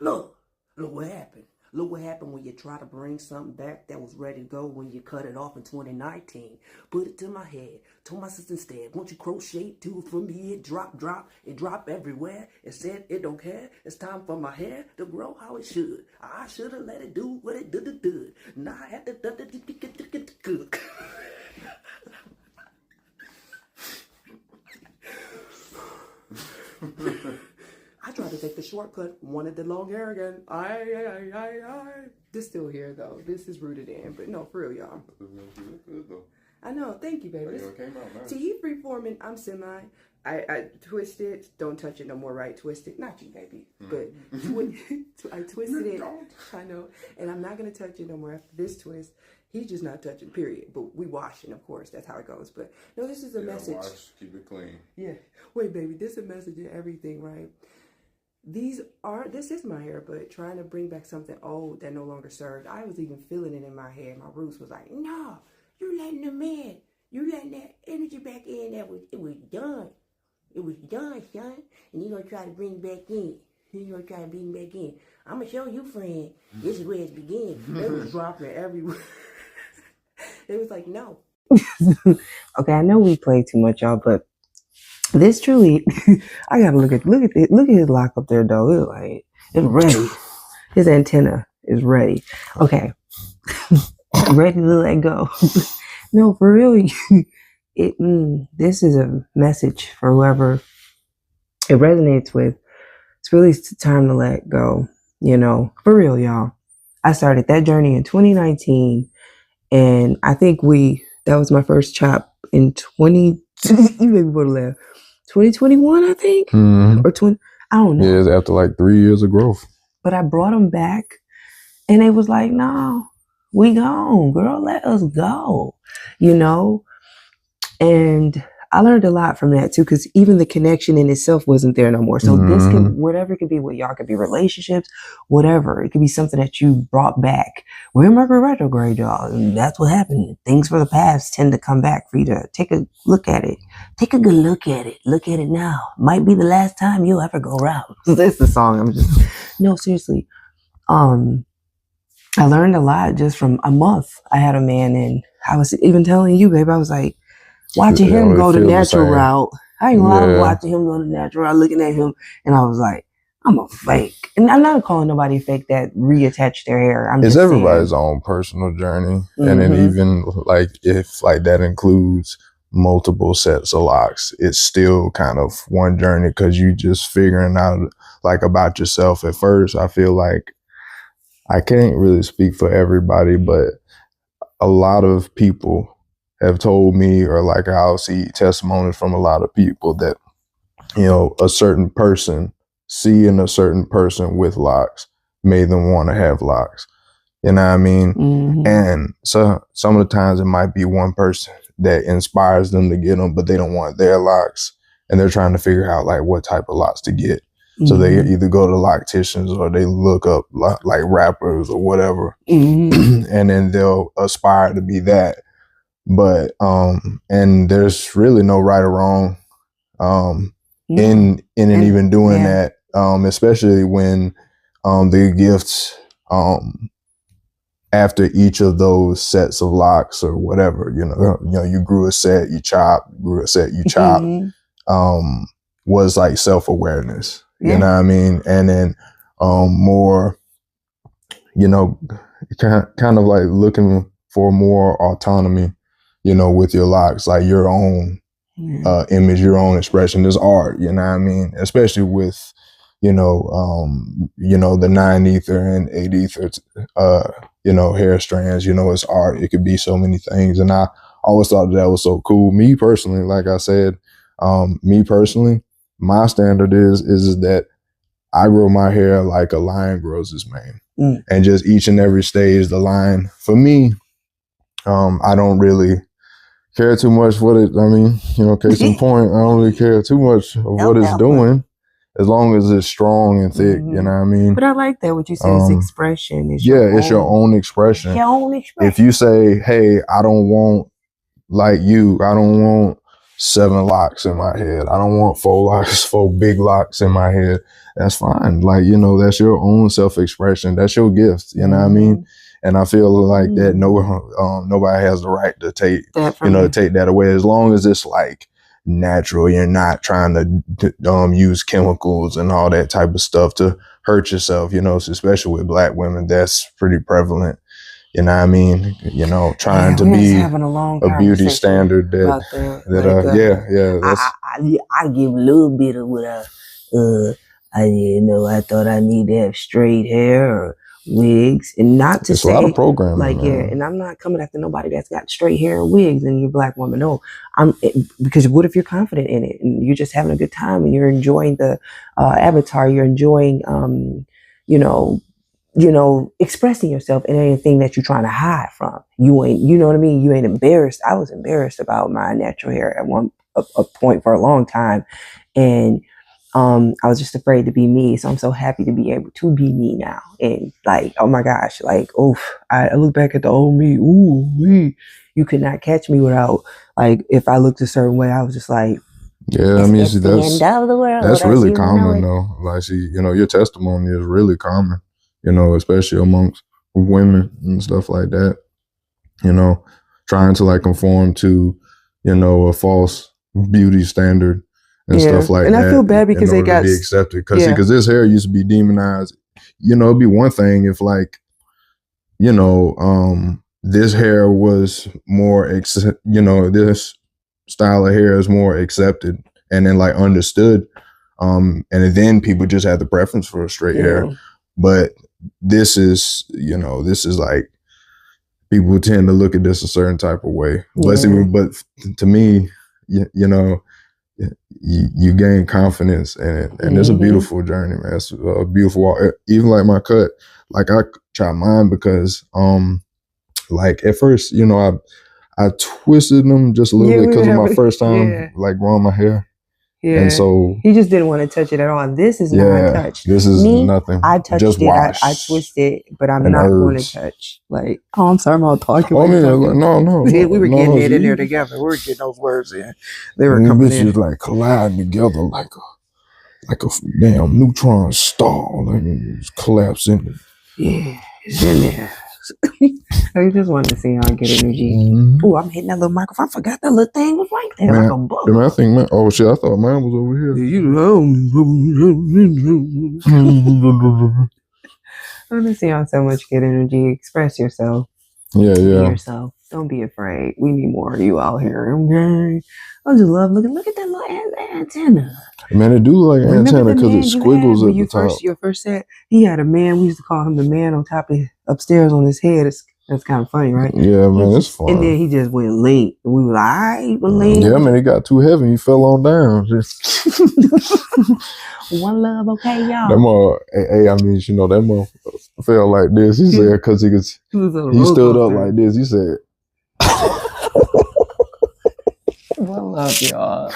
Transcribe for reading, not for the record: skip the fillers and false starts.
Look what happened. Look what happened when you try to bring something back that was ready to go when you cut it off in 2019. Put it to my head. Told my sister instead, won't you crochet too for me? It drop everywhere. It said it don't care. It's time for my hair to grow how it should. I should have let it do what it did. Now I had to cook. I tried to take the shortcut, wanted the long hair again. This still here though. This is rooted in, but no, for real, y'all. I know, thank you, baby. See, he freeforming, I'm semi. I twist it, don't touch it no more, right? Twist it, not you, baby, but I twisted it. I know, and I'm not gonna touch it no more after this twist. He's just not touching, period. But we washing, of course. That's how it goes. But no, this is a message. Wash, keep it clean. Yeah. Wait, baby, this is a message in everything, right? This is my hair, but trying to bring back something old that no longer served. I was even feeling it in my head. My roots was like, no, you letting them in. You letting that energy back in. It was done. It was done, son. And you're going to try to bring it back in. You're going to try to bring it back in. I'm going to show you, friend. This is where it begins. They was dropping everywhere. They was like, no. Okay, I know we play too much, y'all, but this truly, I gotta look at his lock up there, though. It's ready. His antenna is ready. Okay, ready to let go. No, for real. This is a message for whoever it resonates with. It's really time to let go. You know, for real, y'all. I started that journey in 2019, and I think that was my first chop in 20. You maybe would have left. 2021, I think, or 20. I don't know. Yeah, it's after like 3 years of growth. But I brought them back, and they was like, "No, we gone, girl. Let us go," you know. And I learned a lot from that too, because even the connection in itself wasn't there no more. So this whatever it could be with y'all, could be relationships, whatever. It could be something that you brought back. We're in Mercury retrograde, y'all, and that's what happened. Things from the past tend to come back for you to take a look at it. Take a good look at it. Look at it now. Might be the last time you'll ever go around. That's the song. No, seriously. I learned a lot just from a month. I had a man, and I was even telling you, babe, I was like, watching him go the natural route. I ain't gonna lie, watching him go the natural route, looking at him, and I was like, I'm a fake. And I'm not calling nobody fake that reattach their hair. It's everybody's own personal journey. And then even like if like that includes multiple sets of locks, it's still kind of one journey because you just figuring out like about yourself at first. I feel like I can't really speak for everybody, but a lot of people have told me, or like I'll see testimonies from a lot of people that, you know, a certain person seeing a certain person with locks made them want to have locks. You know what I mean? And so some of the times it might be one person that inspires them to get them, but they don't want their locks. And they're trying to figure out like what type of locks to get. So they either go to locticians or they look up like rappers or whatever. And then they'll aspire to be that. But and there's really no right or wrong in even doing that, especially when the gifts after each of those sets of locks or whatever, you know, you grew a set, you chopped, grew a set, you chopped, was like self-awareness, you know what I mean? And then more, you know, kind of like looking for more autonomy, you know, with your locks, like your own image, your own expression is art, you know what I mean? Especially with, you know, the 9 ether and 8 ether, you know, hair strands, you know, it's art. It could be so many things. And I always thought that was so cool. Me personally, like I said, my standard is that I grow my hair like a lion grows his mane. And just each and every stage, the line for me, I don't really care too much what it, I mean, you know, case in point, I don't really care too much of what it's doing, as long as it's strong and thick, you know what I mean? But I like that, what you said, it's expression. It's your own expression. Your own expression. If you say, hey, I don't want like you, I don't want 7 locks in my head. I don't want 4 locks, 4 big locks in my head. That's fine. Like, you know, that's your own self-expression. That's your gift. You know what I mean? And I feel like that nobody has the right to take, take that away, as long as it's like natural. You're not trying to use chemicals and all that type of stuff to hurt yourself, you know, so especially with Black women, that's pretty prevalent. You know what I mean? You know, trying to be a beauty standard that's I give a little bit of what I thought I need to have straight hair or wigs, and not to say a lot of programming, like, and I'm not coming after nobody that's got straight hair and wigs and you're a Black woman. No, because what if you're confident in it and you're just having a good time and you're enjoying the avatar, you're enjoying, expressing yourself in anything that you're trying to hide from. You ain't, you know what I mean? You ain't embarrassed. I was embarrassed about my natural hair at a point for a long time. And I was just afraid to be me. So I'm so happy to be able to be me now. And like, oh my gosh, like, I look back at the old me. You could not catch me without, like, if I looked a certain way, I was just like, yeah, I mean, it's the end of the world. That's really common though. Like, see, you know, your testimony is really common, you know, especially amongst women and stuff like that, you know, trying to like conform to, you know, a false beauty standard and stuff like that. And I feel bad because they got to be accepted. Because this hair used to be demonized. You know, it'd be one thing if like, you know, this hair was more, this style of hair is more accepted and then like understood. And then people just had the preference for straight hair. But this is, you know, this is like, people tend to look at this a certain type of way. But to me, you know, you gain confidence in it, and it's a beautiful journey, man. It's a beautiful walk. Even like my cut, like I try mine because like at first, you know, I twisted them just a little bit because of my first time like growing my hair. And so he just didn't want to touch it at all. This is not touched. This is nothing. I touched just it. I twisted, but I'm not going to touch. Like, I'm sorry, I'm not talking. No. We were getting it in there together. We were getting those words in. They were coming in. Bitches like colliding together like a damn neutron star. Like it's collapsing. Yeah, it's in there. I just wanted to see how I get energy. Oh, I'm hitting that little microphone. I forgot that little thing was right there, man, like a book. Man, I think, oh shit, I thought mine was over here. You know. I want to see how so much good energy. Express yourself. Yeah. Be yourself. Don't be afraid. We need more of you out here. Okay. I just love looking. Look at that little antenna. Man, it do look like an antenna because it squiggles at the top. Your first set, he had a man. We used to call him the man on top of upstairs on his head. That's kind of funny, right? Yeah, man, it's fun. And then he just went late, and we were like, "All right, we're late." Yeah, man, it got too heavy. He fell on down. One love, okay, y'all. That more, I mean, you know, that more fell like this. He said because he stood up like this. He said, "One love, y'all."